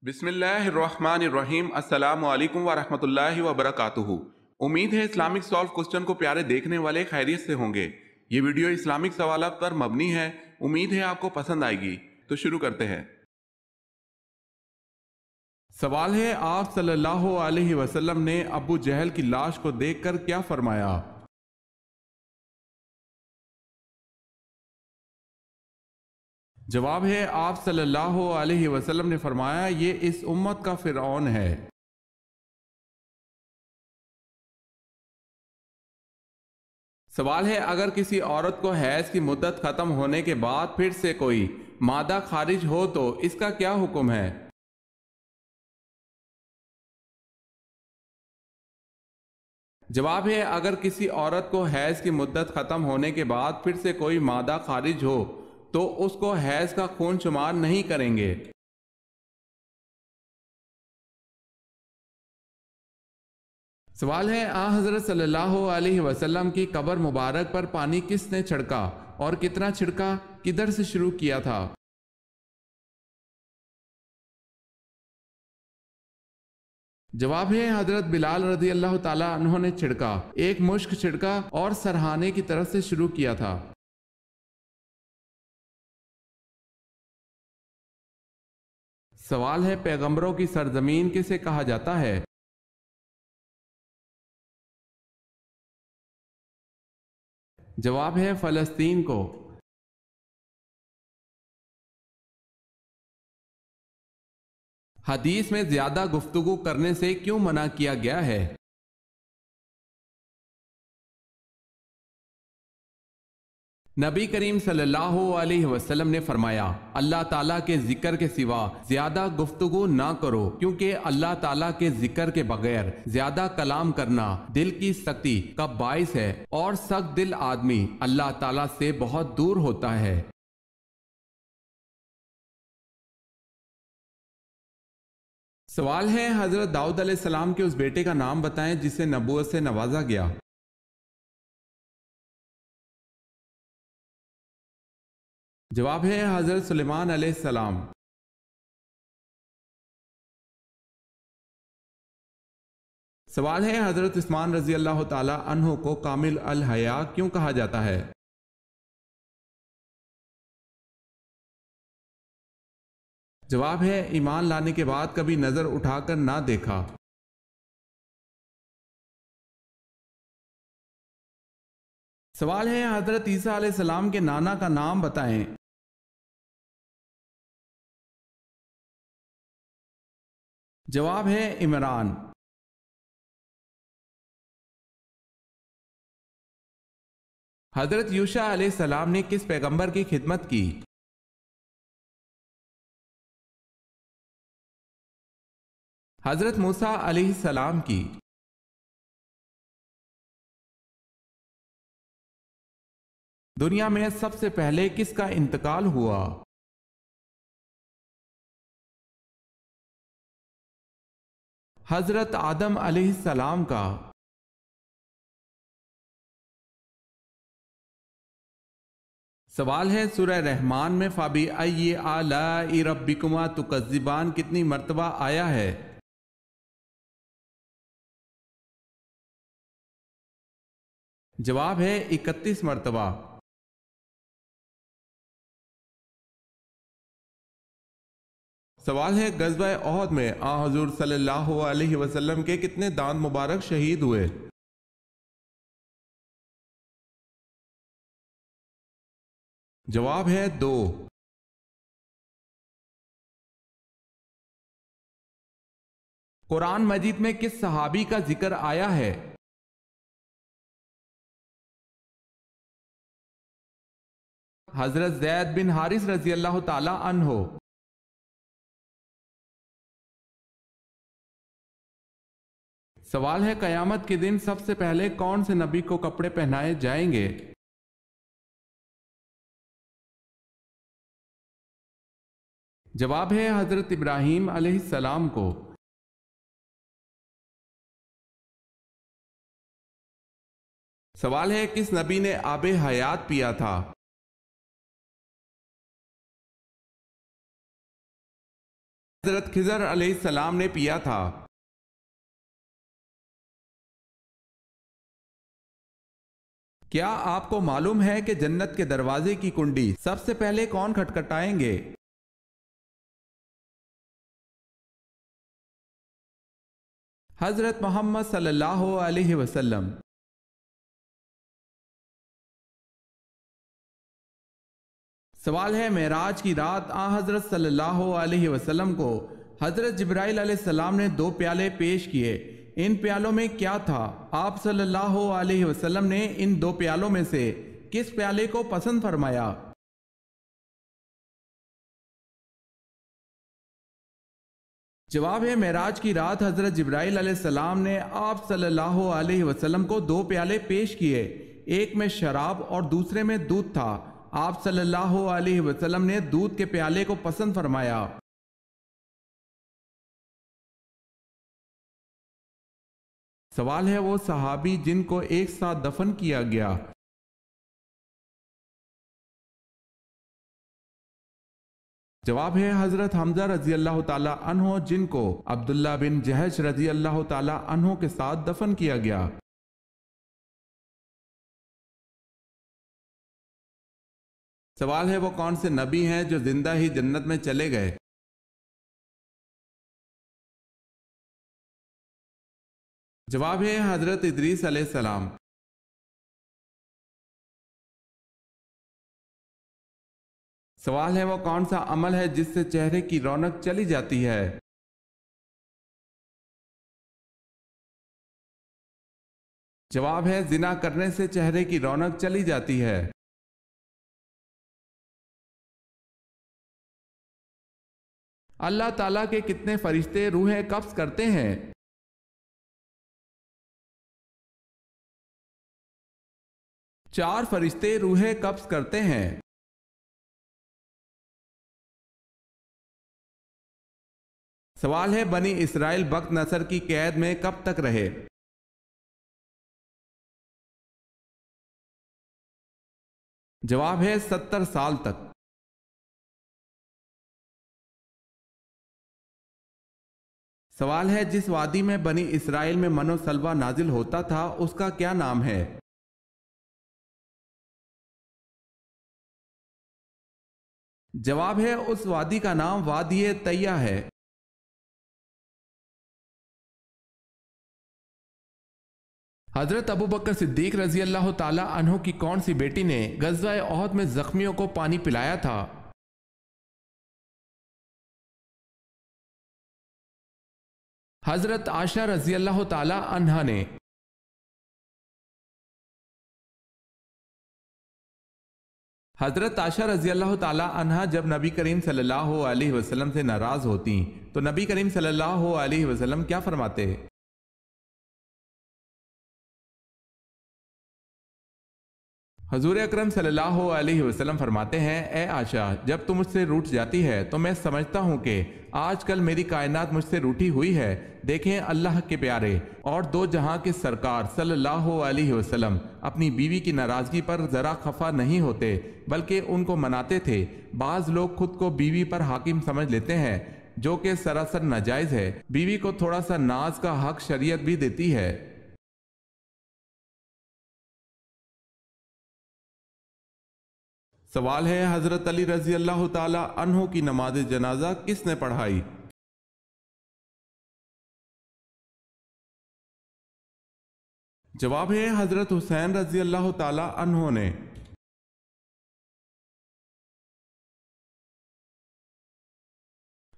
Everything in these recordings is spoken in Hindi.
बिस्मिल्लाहिर्रहमानिर्रहीम अस्सलामु अलैकुम व रहमतुल्लाहि व बरकातुहू। उम्मीद है इस्लामिक सॉल्व क्वेश्चन को प्यारे देखने वाले खैरियत से होंगे। ये वीडियो इस्लामिक सवालात पर मबनी है। उम्मीद है आपको पसंद आएगी। तो शुरू करते हैं। सवाल है, आप सल्लल्लाहु अलैहि वसल्लम ने अबू जहल की लाश को देखकर क्या फरमाया? जवाब है, आप सल्लल्लाहु अलैहि वसल्लम ने फरमाया, ये इस उम्मत का फिरौन है। सवाल है, अगर किसी औरत को हैज की मुद्दत खत्म होने के बाद फिर से कोई मादा खारिज हो तो इसका क्या हुक्म है? जवाब है, अगर किसी औरत को हैज की मुद्दत खत्म होने के बाद फिर से कोई मादा खारिज हो तो उसको हैज का खून शुमार नहीं करेंगे। सवाल है, आ हजरत सल्लल्लाहु अलैहि वसल्लम की कब्र मुबारक पर पानी किसने छिड़का और कितना छिड़का, किधर से शुरू किया था? जवाब है, हजरत बिलाल रजी अल्लाह ताला अन्हो ने छिड़का, एक मुश्क छिड़का और सरहाने की तरफ से शुरू किया था। सवाल है, पैगंबरों की सरजमीन किसे कहा जाता है? जवाब है, फलस्तीन को। हदीस में ज्यादा गुफ्तगू करने से क्यों मना किया गया है? नबी करीम सल्लल्लाहु अलैहि वसल्लम ने फरमाया, अल्लाह ताला के जिक्र के सिवा ज्यादा गुफ्तगू ना करो, क्योंकि अल्लाह ताला के जिक्र के बगैर ज्यादा कलाम करना दिल की सख्ती का बाइस है और सख्त दिल आदमी अल्लाह ताला से बहुत दूर होता है। सवाल है, हजरत दाऊद अलैहिस्सलाम के उस बेटे का नाम बताएं जिसे नबूवत से नवाजा गया। जवाब है, हजरत सुलेमान अलैहिस्सलाम। सवाल है, हजरत उस्मान रजी अल्लाह ताला अन्हो को कामिल अल हया क्यों कहा जाता है? जवाब है, ईमान लाने के बाद कभी नजर उठाकर ना देखा। सवाल है, हजरत ईसा अलैहिस्सलाम के नाना का नाम बताएं। जवाब है, इमरान। हजरत यूशा अलैहिस्सलाम ने किस पैगंबर की खिदमत की? हजरत मूसा अलैहिस्सलाम की। दुनिया में सबसे पहले किसका इंतकाल हुआ? हजरत आदम अलैहिस्सलाम का। सवाल है, सूरह रहमान में फाबी अय्यि आलाई रब्बिकुमा तुकज़्ज़िबान कितनी मर्तबा आया है? जवाब है, 31 मर्तबा। सवाल है, गज़वा ओहद में आ हजूर सल्लल्लाहु अलैहि वसल्लम के कितने दांत मुबारक शहीद हुए? जवाब है, 2। कुरान मजीद में किस सहाबी का जिक्र आया है? हजरत जैद बिन हारिस रजी अल्लाह ताला अन्हो। सवाल है, कयामत के दिन सबसे पहले कौन से नबी को कपड़े पहनाए जाएंगे? जवाब है, हजरत इब्राहीम अलैहिस्सलाम को। सवाल है, किस नबी ने आबे हयात पिया था? हजरत खिजर अलैहिस्सलाम ने पिया था। क्या आपको मालूम है कि जन्नत के दरवाजे की कुंडी सबसे पहले कौन खटखटाएंगे? हजरत मोहम्मद सल्लल्लाहु अलैहि वसल्लम। सवाल है, मेराज की रात आ हजरत सल्लल्लाहु अलैहि वसल्लम को हजरत जिब्राइल अलैहिस्सलाम ने दो प्याले पेश किए। इन प्यालों में क्या था? आप सल्लल्लाहु अलैहि वसल्लम ने इन दो प्यालों में से किस प्याले को पसंद फरमाया? जवाब है, मेराज की रात हजरत जिब्राइल अलैहिस्सलाम ने आप सल्लल्लाहु अलैहि वसल्लम को दो प्याले पेश किए। एक में शराब और दूसरे में दूध था। आप सल्लल्लाहु अलैहि वसल्लम ने दूध के प्याले को पसंद फरमाया। सवाल है, वो सहाबी जिनको एक साथ दफन किया गया। जवाब है, हजरत हमजा रजी अल्लाह ताला अन्हो, जिनको अब्दुल्ला बिन जहश रजी अल्लाह ताला अन्हो के साथ दफन किया गया। सवाल है, वो कौन से नबी हैं जो जिंदा ही जन्नत में चले गए? जवाब है, हजरत इदरीस अलैहिस्सलाम। सवाल है, वो कौन सा अमल है जिससे चेहरे की रौनक चली जाती है? जवाब है, जिना करने से चेहरे की रौनक चली जाती है। अल्लाह ताला के कितने फरिश्ते रूहें कब्ज करते हैं? चार फरिश्ते रूहें कब्ज करते हैं। सवाल है, बनी इसराइल बख्त नसर की कैद में कब तक रहे? जवाब है, 70 साल तक। सवाल है, जिस वादी में बनी इसराइल में मनो सलवा नाजिल होता था उसका क्या नाम है? जवाब है, उस वादी का नाम वादी तैया है। हजरत अबू बकर सिद्दीक रजी अल्लाह ताला अन्हु की कौन सी बेटी ने गज़वा ओहद में जख्मियों को पानी पिलाया था? हजरत आशा रजी अल्लाह ताला अन्हा ने। हजरत आशा रजी अल्लाह ताला अन्हा जब नबी करीम सल्लल्लाहु अलैहि वसल्लम से नाराज होती तो नबी करीम सल्लल्लाहु अलैहि वसल्लम क्या फरमाते? हजूर अकरम सल्लल्लाहु अलैहि वसल्लम फरमाते हैं, ए आशा, जब तुम मुझसे रूठ जाती है तो मैं समझता हूँ कि आजकल मेरी कायनात मुझसे रूठी हुई है। देखें, अल्लाह के प्यारे और दो जहां के सरकार सल्लल्लाहु अलैहि वसल्लम अपनी बीवी की नाराजगी पर जरा खफा नहीं होते बल्कि उनको मनाते थे। बाज लोग खुद को बीवी पर हाकिम समझ लेते हैं जो कि सरासर नाजायज है। बीवी को थोड़ा सा नाज का हक शरीयत भी देती है। सवाल है, हजरत अली रजी अल्लाह ताला अन्हु की नमाज जनाजा किसने पढ़ाई? जवाब है, हजरत हुसैन रजी अल्लाह ताला अन्हु ने।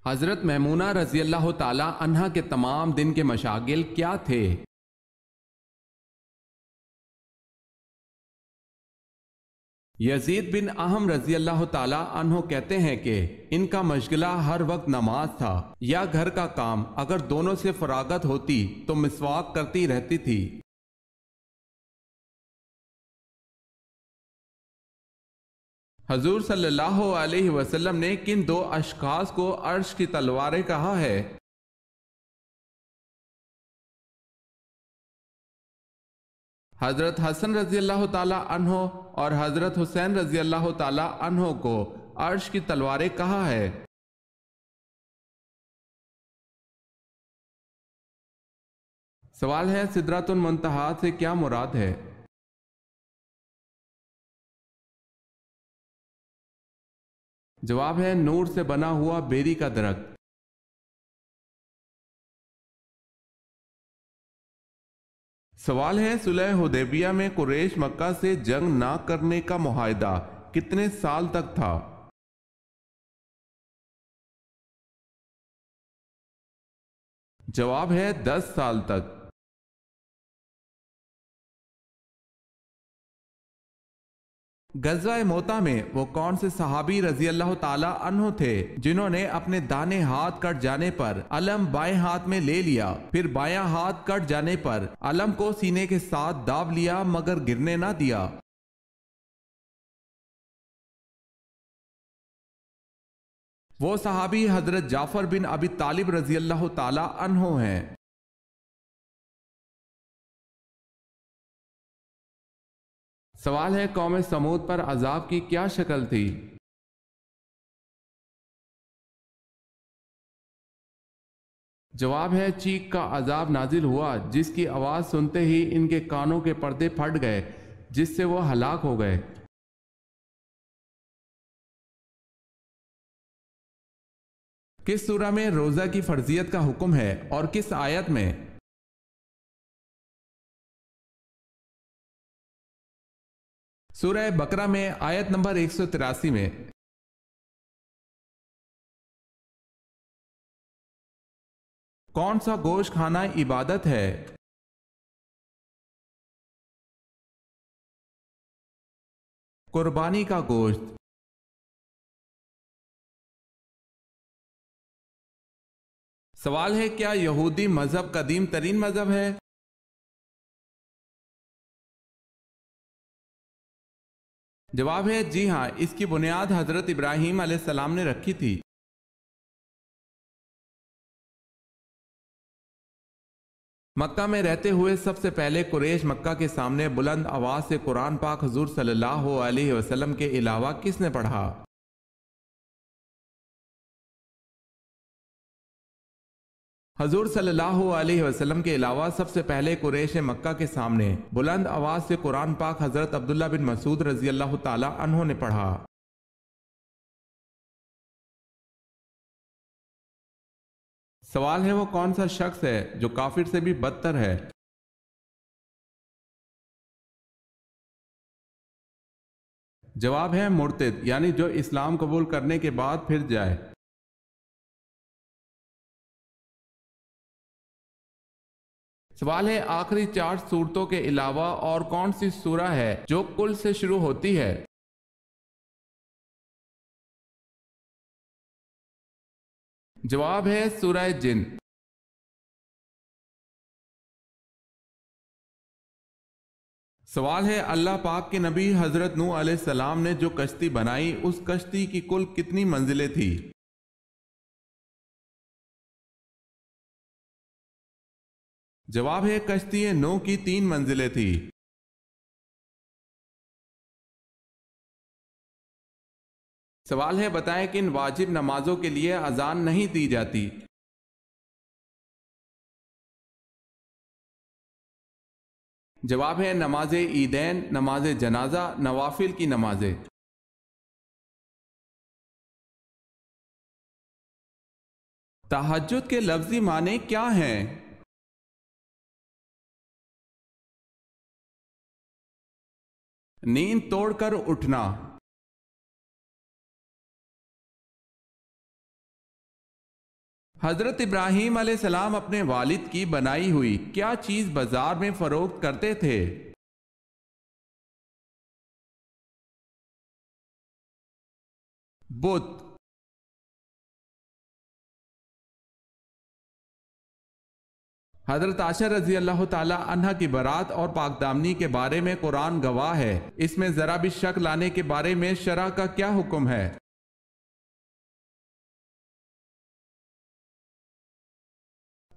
हजरत महमूना रजी अल्लाह ताला अन्हा के तमाम दिन के मशागिल क्या थे? यजीद बिन अहम रजी अल्लाह ताला अन्हो कहते हैं कि इनका मशगला हर वक्त नमाज था या घर का काम। अगर दोनों से फरागत होती तो मिसवाक करती रहती थी। हजूर सल्लल्लाहु अलैहि वसल्लम ने किन दो अशखास को अर्श की तलवारें कहा है? हजरत हसन रजी अल्लाह ताला अन्हो और हजरत हुसैन रजी अल्लाह ताला अन्हो को अर्श की तलवारें कहा है? सवाल है सिदरातुल मुंतहा से क्या मुराद है? जवाब है नूर से बना हुआ बेरी का दरख्त। सवाल है सुलह हुदैबिया में कुरैश मक्का से जंग ना करने का मुआहदा कितने साल तक था? जवाब है 10 साल तक। गज़वा मोता में वो कौन से सहाबी रजी अल्लाह ताला अन्हो थे जिन्होंने अपने दाने हाथ कट जाने पर अलम बाएं हाथ में ले लिया, फिर बायां हाथ कट जाने पर अलम को सीने के साथ दाब लिया मगर गिरने ना दिया? वो सहाबी हजरत जाफर बिन अबी तालिब रजी अल्लाह ताला अन्हो हैं। सवाल है कौम समूद पर अजाब की क्या शक्ल थी? जवाब है चीख का अजाब नाजिल हुआ जिसकी आवाज सुनते ही इनके कानों के पर्दे फट गए जिससे वो हलाक हो गए। किस सूरा में रोजा की फर्जियत का हुक्म है और किस आयत में? सूरह बकरा में आयत नंबर 183 में। कौन सा गोश्त खाना इबादत है? कुर्बानी का गोश्त। सवाल है क्या यहूदी मजहब कदीम तरीन मजहब है? जवाब है जी हाँ, इसकी बुनियाद हजरत इब्राहीम अलैहिस्सलाम ने रखी थी। मक्का में रहते हुए सबसे पहले कुरैश मक्का के सामने बुलंद आवाज से कुरान पाक हुजूर सल्लल्लाहु अलैहि वसल्लम के अलावा किसने पढ़ा? हजूर सल्लल्लाहु अलैहि वसल्लम के अलावा सबसे पहले कुरैश मक्का के सामने बुलंद आवाज से कुरान पाक हजरत अब्दुल्ला बिन मसूद रजी अल्लाह ताला अन्हो ने पढ़ा। सवाल है वो कौन सा शख्स है जो काफिर से भी बदतर है? जवाब है मुर्तिद, यानी जो इस्लाम कबूल करने के बाद फिर जाए। सवाल है आखिरी 4 सूरतों के अलावा और कौन सी सूरा है जो कुल से शुरू होती है? जवाब है सूरह जिन। सवाल है अल्लाह पाक के नबी हजरत नूह अलैहिस्सलाम ने जो कश्ती बनाई उस कश्ती की कुल कितनी मंजिलें थी? जवाब है कश्ती नूह की 3 मंजिलें थी। सवाल है बताएं कि इन वाजिब नमाजों के लिए अजान नहीं दी जाती? जवाब है नमाज ईदैन, नमाज जनाजा, नवाफिल की नमाजें। तहज्जुद के लफ्जी माने क्या हैं? नींद तोड़कर उठना। हजरत इब्राहीम अलैहिस्सलाम अपने वालिद की बनाई हुई क्या चीज बाजार में फरोख्त करते थे? बुत। हजरत आशा रजी अल्लाह ताला अन्हा की बारात और पाकदामनी के बारे में कुरान गवाह है, इसमें जरा भी शक लाने के बारे में शरा का क्या हुक्म है?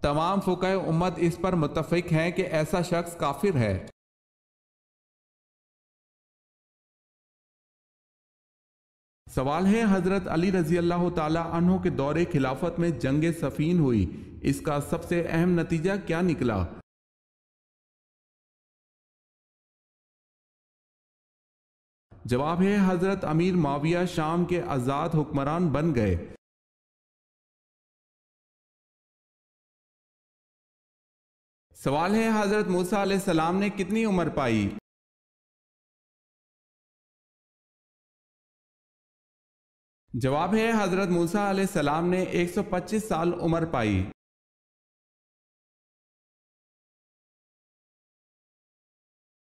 तमाम फुकाए उम्मत इस पर मुत्तफिक हैं कि ऐसा शख्स काफिर है। सवाल है हजरत अली रजी अल्लाह ताला अन्हु के दौरे खिलाफत में जंग सफीन हुई, इसका सबसे अहम नतीजा क्या निकला? जवाब है हजरत अमीर माविया शाम के आजाद हुक्मरान बन गए। सवाल है हजरत मूसा अलैहिस्सलाम ने कितनी उम्र पाई? जवाब है हजरत मूसा अलैहिस्सलाम ने 125 साल उम्र पाई।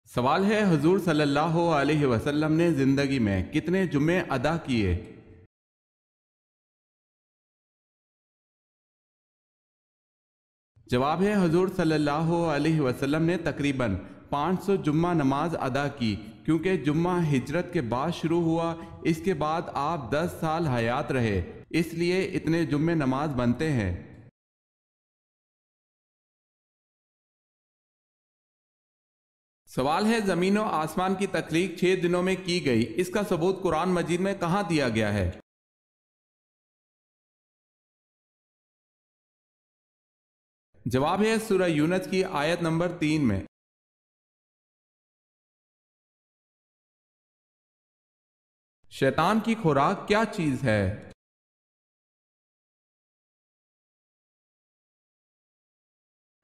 सवाल है हुजूर सल्लल्लाहु अलैहि वसल्लम ने जिंदगी में कितने जुम्मे अदा किए? जवाब है हुजूर सल्लल्लाहु अलैहि वसल्लम ने तकरीबन 500 जुम्मा नमाज अदा की, क्योंकि जुम्मा हिजरत के बाद शुरू हुआ। इसके बाद आप 10 साल हयात रहे, इसलिए इतने जुम्मे नमाज बनते हैं। सवाल है जमीन और आसमान की तख्लीक 6 दिनों में की गई, इसका सबूत कुरान मजीद में कहाँ दिया गया है? जवाब है सूरह यूनुस की आयत नंबर 3 में। शैतान की खुराक क्या चीज है?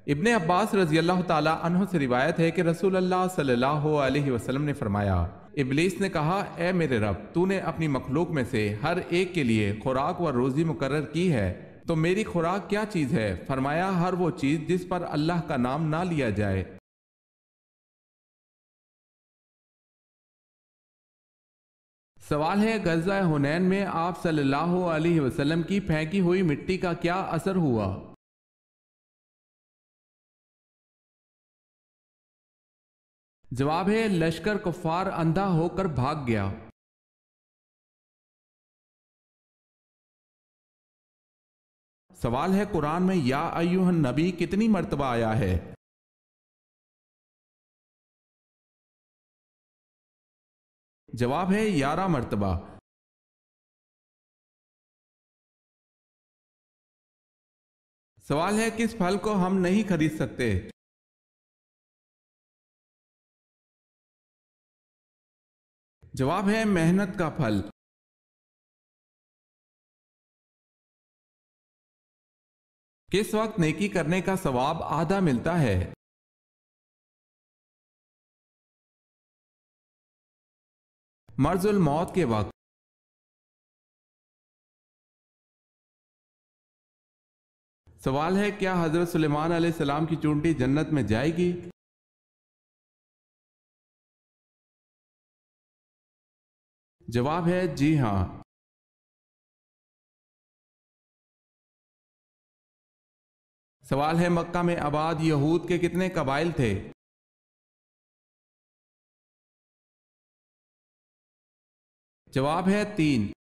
इब्ने अब्बास रजी अल्लाह ताला अन्हु से रिवायत है कि रसूल अल्लाह सल्लल्लाहु अलैहि वसल्लम ने फरमाया, इब्लीस ने कहा, ए मेरे रब, तूने अपनी मखलूक में से हर एक के लिए खुराक व रोजी मुकर्रर की है, तो मेरी खुराक क्या चीज है? फरमाया, हर वो चीज जिस पर अल्लाह का नाम ना लिया जाए। सवाल है गज़वा हुनैन में आप सल्लल्लाहु अलैहि वसल्लम की फेंकी हुई मिट्टी का क्या असर हुआ? जवाब है लश्कर कुफ्फार अंधा होकर भाग गया। सवाल है कुरान में या अय्युहन नबी कितनी मर्तबा आया है? जवाब है 11 मर्तबा। सवाल है किस फल को हम नहीं खरीद सकते? जवाब है मेहनत का फल। किस वक्त नेकी करने का सवाब आधा मिलता है? मर्जुल मौत के वक्त। सवाल है क्या हजरत सुलेमान अलैहिस्सलाम की चूंटी जन्नत में जाएगी? जवाब है जी हां। सवाल है मक्का में आबाद यहूद के कितने कबाइल थे? जवाब है 3।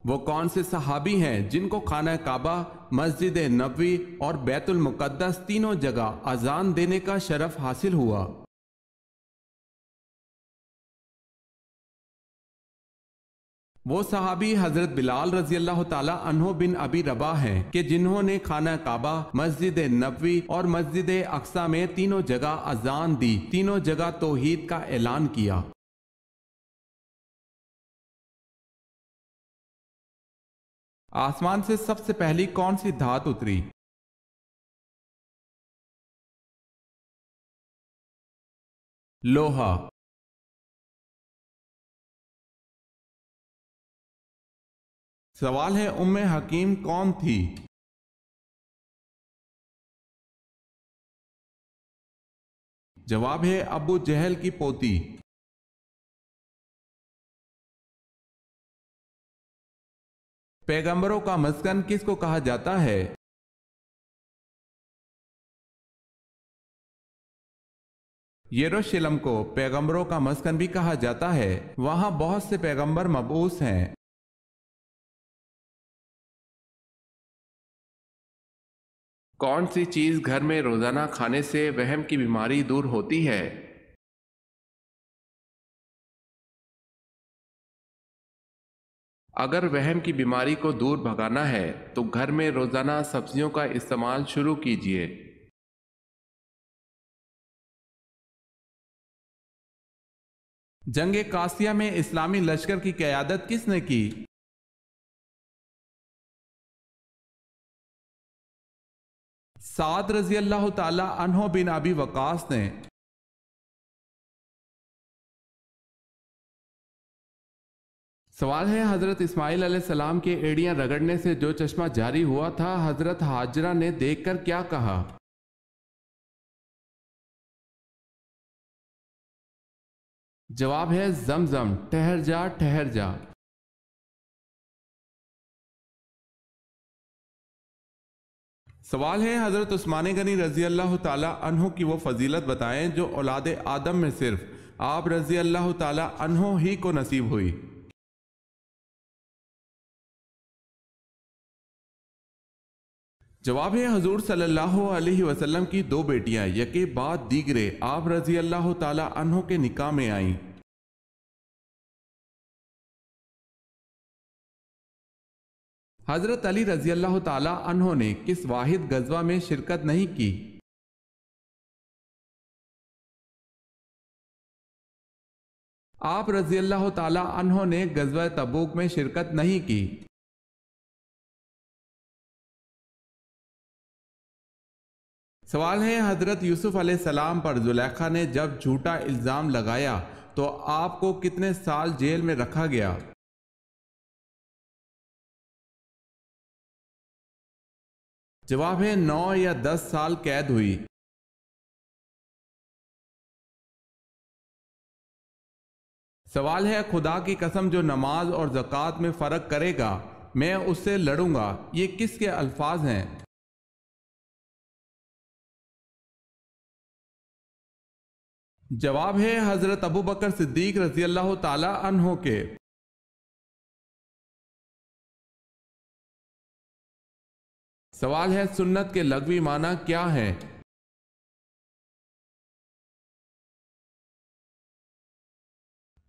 वो कौन से सहाबी हैं जिनको खाना काबा, मस्जिद नबवी और बैतुल मुकद्दस तीनों जगह अजान देने का शरफ हासिल हुआ? वो सहाबी हजरत बिलाल रजी अल्लाह ताला अन्हो बिन अबी रबा हैं कि जिन्होंने खाना काबा, मस्जिद नबवी और मस्जिद अक्सा में तीनों जगह अजान दी, तीनों जगह तौहीद का ऐलान किया। आसमान से सबसे पहली कौन सी धात उतरी? लोहा। सवाल है उम्मे हकीम कौन थी? जवाब है अबू जहल की पोती। पैगंबरों का मस्कन किसको कहा जाता है? यरूशलेम को पैगंबरों का मस्कन भी कहा जाता है, वहां बहुत से पैगंबर मबूस हैं। कौन सी चीज घर में रोजाना खाने से वहम की बीमारी दूर होती है? अगर वहम की बीमारी को दूर भगाना है तो घर में रोजाना सब्जियों का इस्तेमाल शुरू कीजिए। जंग कासिया में इस्लामी लश्कर की क़यादत किसने की? साद रजी अल्लाह ताला अन्हो बिन अबी वकास ने। सवाल है, हजरत इस्माइल अलैहिस्सलाम के एड़ियां रगड़ने से जो चश्मा जारी हुआ था, हजरत हाजरा ने देखकर क्या कहा? जवाब है जमजम, ठहर जा ठहर जा। सवाल है, हजरत उस्मान गनी रजी अल्लाह ताला अन्हो की वो फजीलत बताएं जो औलाद आदम में सिर्फ आप रजी अल्लाह ताला अन्हो ही को नसीब हुई। जवाब है, हजूर सल्लल्लाहु अलैहि वसल्लम की दो बेटियां यके बाद दीगरे आप रजी अल्लाह ताला अन्हो के निकाह में आईं। हजरत अली रजी अल्लाह ताला अन्हो ने किस वाहिद गजवा में शिरकत नहीं की? आप रजी अल्लाह ताला अन्हो ने गजवा तबूक में शिरकत नहीं की। सवाल है, हजरत यूसुफ अलैहिस्सलाम पर जुलेखा ने जब झूठा इल्जाम लगाया तो आपको कितने साल जेल में रखा गया? जवाब है 9 या 10 साल कैद हुई। सवाल है, खुदा की कसम जो नमाज और ज़कात में फर्क करेगा मैं उससे लड़ूंगा, ये किसके अल्फाज हैं? जवाब है, हजरत अबू बकर सिद्दीक रजी अल्लाह ताला अन्हो के। सवाल है, सुन्नत के लग़वी माना क्या है?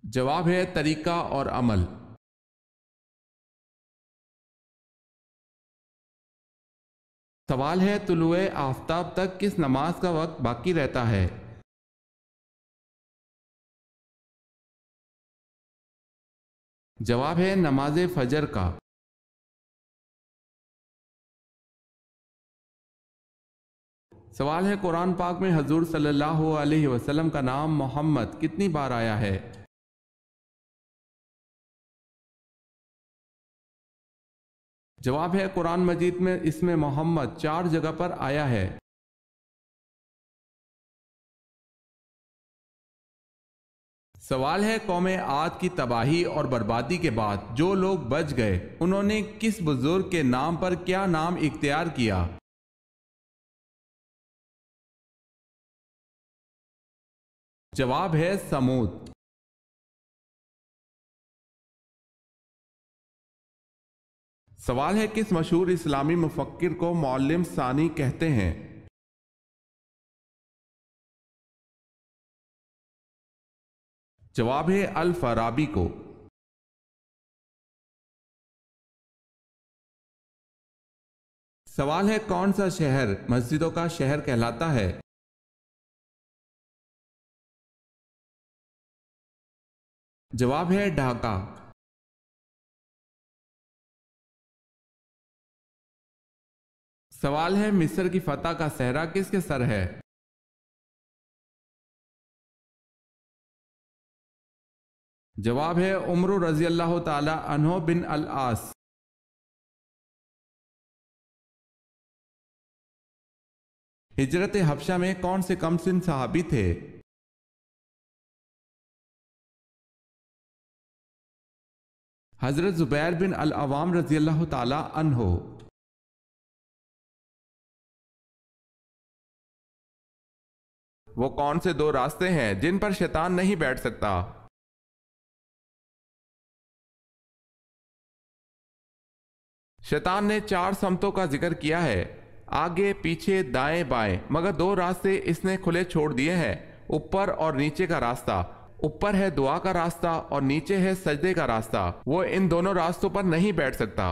जवाब है, तरीका और अमल। सवाल है, तुलुए आफताब तक किस नमाज का वक्त बाकी रहता है? जवाब है, नमाज फजर का। सवाल है, कुरान पाक में हजूर सल्लल्लाहु अलैहि वसल्लम का नाम मोहम्मद कितनी बार आया है? जवाब है, कुरान मजीद में इसमें मोहम्मद 4 जगह पर आया है। सवाल है, कौमे आद की तबाही और बर्बादी के बाद जो लोग बच गए उन्होंने किस बुजुर्ग के नाम पर क्या नाम इख्तियार किया? जवाब है, समूद। सवाल है, किस मशहूर इस्लामी मुफक्किर को मौल्लिम सानी कहते हैं? जवाब है, अल फराबी को। सवाल है, कौन सा शहर मस्जिदों का शहर कहलाता है? जवाब है, ढाका। सवाल है, मिस्र की फतह का सहरा किसके सर है? जवाब है, उमर रजी अल्लाह ताला अन्हो बिन अल आस। हिजरत हबशा में कौन से कम सिन सहाबी थे? हजरत जुबैर बिन अल अवाम रजी अल्लाह ताला अन्हो। वो कौन से 2 रास्ते हैं जिन पर शैतान नहीं बैठ सकता? शैतान ने 4 समतों का जिक्र किया है, आगे पीछे दाएं बाएं, मगर 2 रास्ते इसने खुले छोड़ दिए हैं, ऊपर और नीचे का रास्ता। ऊपर है दुआ का रास्ता और नीचे है सजदे का रास्ता। वो इन दोनों रास्तों पर नहीं बैठ सकता।